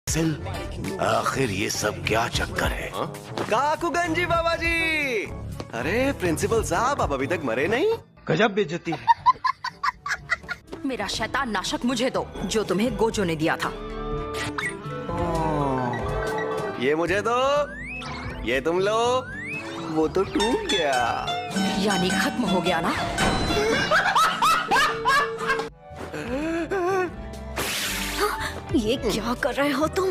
आखिर ये सब क्या चक्कर है? काकूगंजी बाबा जी, अरे प्रिंसिपल साहब आप अभी तक मरे नहीं? गजब बेइज्जती है। मेरा शैतान नाशक मुझे दो, जो तुम्हें गोजो ने दिया था। ये मुझे दो, ये तुम लो। वो तो टूट गया। यानी खत्म हो गया ना? ये क्या कर रहे हो तुम?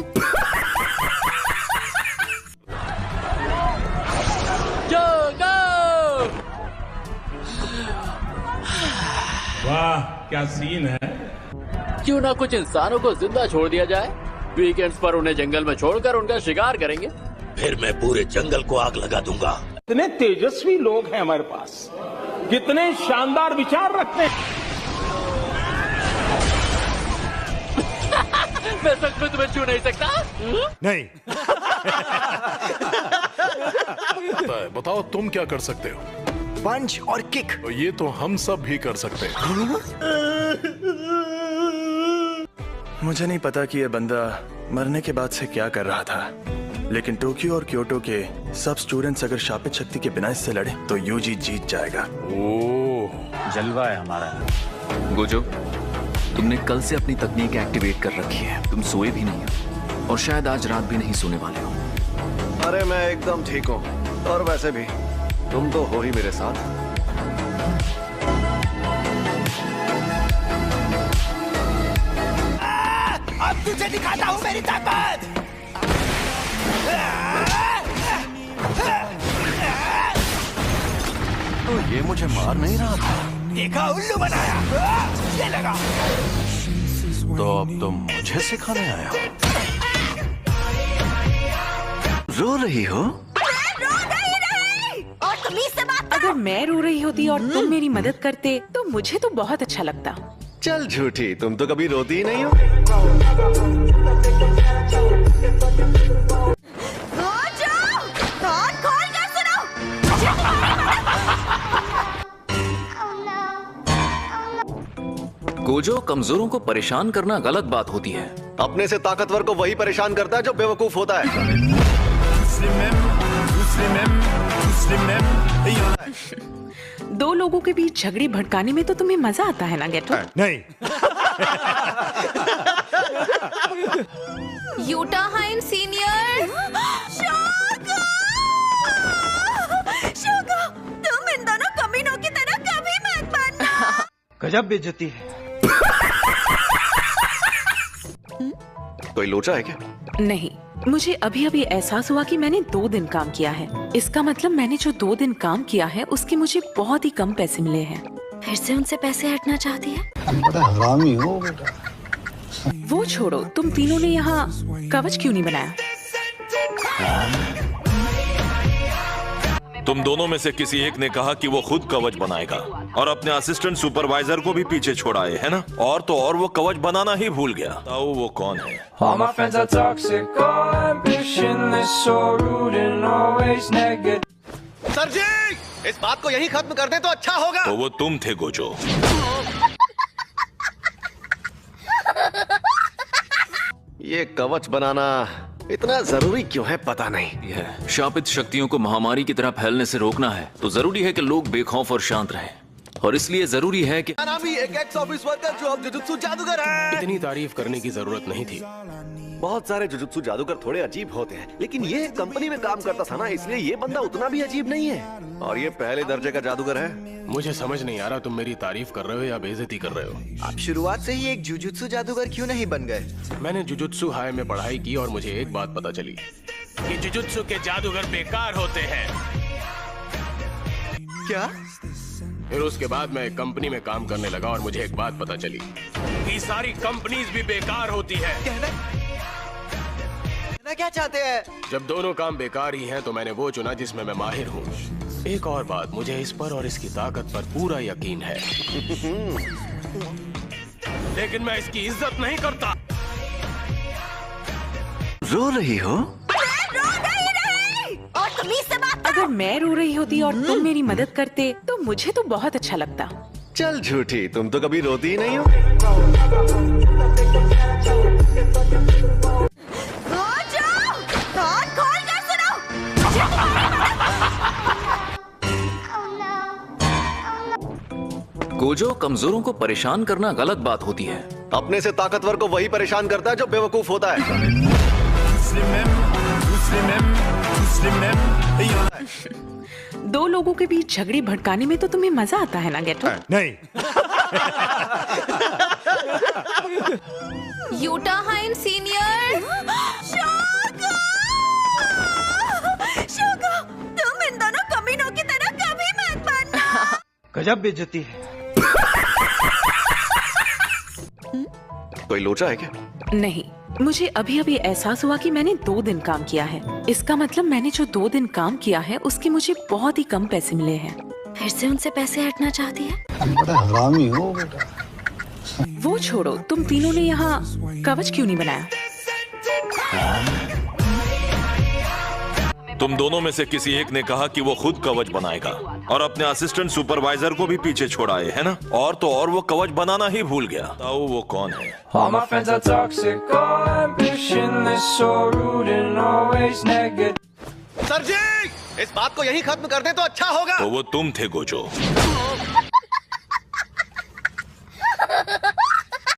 वाह क्या सीन है। क्यों ना कुछ इंसानों को जिंदा छोड़ दिया जाए। वीकेंड्स पर उन्हें जंगल में छोड़कर उनका शिकार करेंगे। फिर मैं पूरे जंगल को आग लगा दूंगा। कितने तेजस्वी लोग हैं हमारे पास, कितने शानदार विचार रखते हैं। मैं सच में तुम्हें छू नहीं सकता। नहीं। बताओ तुम क्या कर सकते हो? पंच और किक। तो ये तो हम सब भी कर सकते हैं। मुझे नहीं पता कि ये बंदा मरने के बाद से क्या कर रहा था, लेकिन टोक्यो और क्योटो के सब स्टूडेंट्स अगर शापित शक्ति के बिना इससे लड़े तो यूजी जीत जाएगा। ओह, जलवा है हमारा। गोजो, तुमने कल से अपनी तकनीक एक्टिवेट कर रखी है। तुम सोए भी नहीं हो और शायद आज रात भी नहीं सोने वाले हो। अरे मैं एकदम ठीक हूँ, और वैसे भी तुम तो हो ही मेरे साथ। अब तुझे दिखाता हूँ मेरी ताकत। तो ये मुझे मार नहीं रहा था। देखा, उल्लू बनाया। ये लगा। तो अब तुम मुझे सिखाने आया हो? रो रही हो? और तुम इससे बात अगर मैं रो रही होती और तुम मेरी मदद करते तो मुझे तो बहुत अच्छा लगता। चल झूठी, तुम तो कभी रोती ही नहीं हो। गोजो, कमजोरों को परेशान करना गलत बात होती है। अपने से ताकतवर को वही परेशान करता है जो बेवकूफ होता है। दो लोगों के बीच झगड़े भड़काने में तो तुम्हें मजा आता है ना गेटो? नहीं। Utah हाइन senior. शोगा, तुम इन दोनों कमीनों की तरह कभी मत बनना। गजब बेइज्जती है। कोई लोचा है क्या? नहीं, मुझे अभी अभी एहसास हुआ कि मैंने 2 दिन काम किया है। इसका मतलब मैंने जो 2 दिन काम किया है उसके मुझे बहुत ही कम पैसे मिले हैं। फिर से उनसे पैसे हटना चाहती है? बड़ा हरामी हो बेटा। वो छोड़ो, तुम तीनों ने यहाँ कवच क्यों नहीं बनाया? तुम दोनों में से किसी एक ने कहा कि वो खुद कवच बनाएगा और अपने असिस्टेंट सुपरवाइजर को भी पीछे छोड़ाए, है ना? और तो और वो कवच बनाना ही भूल गया। बताओ वो कौन है? सर जी, इस बात को यही खत्म कर दे तो अच्छा होगा। तो वो तुम थे गोजो। ये कवच बनाना इतना जरूरी क्यों है पता नहीं। यह शापित शक्तियों को महामारी की तरह फैलने से रोकना है तो जरूरी है कि लोग बेखौफ और शांत रहें, और इसलिए जरूरी है कि एक एक्स ऑफिस वर्कर जो अब जुजुत्सु जादूगर है। इतनी तारीफ करने की जरूरत नहीं थी। बहुत सारे जुजुत्सु जादूगर थोड़े अजीब होते हैं, लेकिन ये कंपनी में काम करता था ना, इसलिए ये बंदा उतना भी अजीब नहीं है, और ये पहले दर्जे का जादूगर है। मुझे समझ नहीं आ रहा तुम मेरी तारीफ कर रहे हो या बेइज्जती कर रहे हो। आप शुरुआत से ही एक जुजुत्सु जादूगर क्यों नहीं बन गए? मैंने जुजुत्सु हाई में पढ़ाई की और मुझे एक बात पता चली कि जुजुत्सु के जादूगर बेकार होते हैं। क्या? फिर उसके बाद मैं एक कंपनी में काम करने लगा और मुझे एक बात पता चली कि सारी कंपनीज भी बेकार होती है। कहना क्या चाहते हैं? जब दोनों काम बेकार ही हैं तो मैंने वो चुना जिसमें मैं माहिर हूँ। एक और बात, मुझे इस पर और इसकी ताकत पर पूरा यकीन है, लेकिन मैं इसकी इज्जत नहीं करता। रो रही हो? और तुम इससे बात अगर मैं रो रही होती और तुम मेरी मदद करते तो मुझे तो बहुत अच्छा लगता। चल झूठी, तुम तो कभी रोती ही नहीं हो। गोजो, कमजोरों को परेशान करना गलत बात होती है। अपने से ताकतवर को वही परेशान करता है जो बेवकूफ होता है। दो लोगों के बीच झगड़े भड़काने में तो तुम्हें मजा आता है ना गेटो? नहीं। Utah हाइन senior. शोको, तुम इन दोनों कमीनों की तरह कभी मत बनना। गजब बेइज्जती है। कोई लोचा है क्या? नहीं, मुझे अभी अभी एहसास हुआ कि मैंने 2 दिन काम किया है। इसका मतलब मैंने जो 2 दिन काम किया है उसके मुझे बहुत ही कम पैसे मिले हैं। फिर से उनसे पैसे हटना चाहती है? बड़ा हरामी हो बेटा। वो छोड़ो, तुम तीनों ने यहाँ कवच क्यों नहीं बनाया? तुम दोनों में से किसी एक ने कहा कि वो खुद कवच बनाएगा और अपने असिस्टेंट सुपरवाइजर को भी पीछे छोड़ाए, है ना? और तो और वो कवच बनाना ही भूल गया। बताओ वो कौन है? All my friends are toxic, all ambitionless, so rude and always negative. Sir ji, इस बात को यहीं खत्म कर दें तो अच्छा होगा। तो वो तुम थे गोजो।